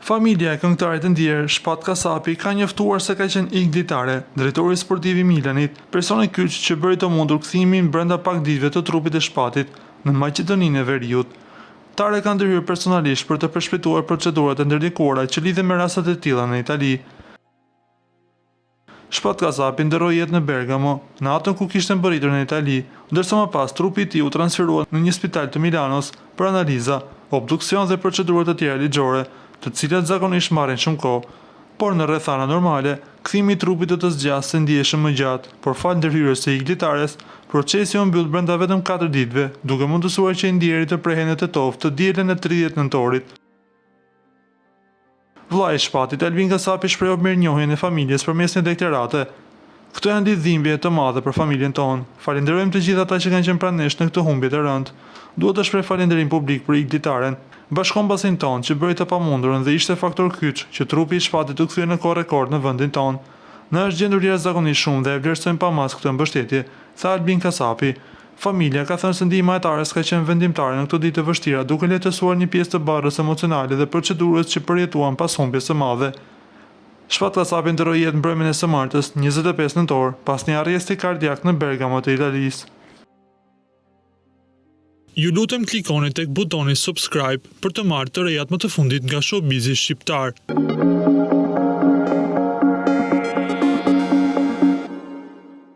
Familja e këngëtarit të ndjer Shpat Kasapi ka njoftuar se ka qenë ik ditare, drejtori sportiv i Milanit, personi kyç që bëri të mundur kthimin brenda pak ditëve të trupit të Shpatit në Maqedoninë e Veriut. Tare ka ndërhyrë personalisht për të përshpejtuar procedurat e ndërlikuara që lidhen me rastet e tilla në Itali. Shpat Kasapi ndërroi jetë në Bergamo, në atën ku kishte mbërritur në Itali, ndërsa më pas trupi i tij u transferua në një spital të Milanos për analiza, obduksion dhe procedura të tjera ligjore, të cilat zakonisht marrin shumë kohë, por në rrethana normale, kthimi i trupit do të zgjasë ndjeshëm më gjatë, por fal ndërhyrjes së iglitares, procesi u mbyll brenda vetëm 4 ditëve, duke mundësuar që i ndjeri të prehen në Tetov të dielën e 30 nëntorit. Vllai i Shpatit, Albin Kasapi, shprehu mirënjohjen e familjes përmes një deklarate. Këto janë ditë dhimbje të madhe për familjen tonë. Falenderojmë të gjithë ata që kanë qenë pranë nesh në këtë humbje të rëndë. Duhet të shpreh falënderim publik për iglitaren, bashkëkombasin tonë që bëri të pamundurën dhe ishte faktor kyç që trupi i Shpatit u kthye në kohë rekord në vendin tonë. Na është gjendur jashtëzakonisht shumë dhe e vlerësojmë pamas këtë mbështetje, tha Albin Kasapi. Familja ka thënë se ndihma e tares ka qenë vendimtare në këto ditë të vështira, duke lehtësuar një pjesë të barrës emocionale dhe procedurës që përjetuan pas humbjes së madhe. Shpat Kasapi ndërroi jetë mbrëmjen e së martës, 25 nëntor, pas një arresti kardiak në Bergamo të Italisë. Ju lutem klikoni tek butoni subscribe për të marrë të rejat më të fundit nga showbizi shqiptar.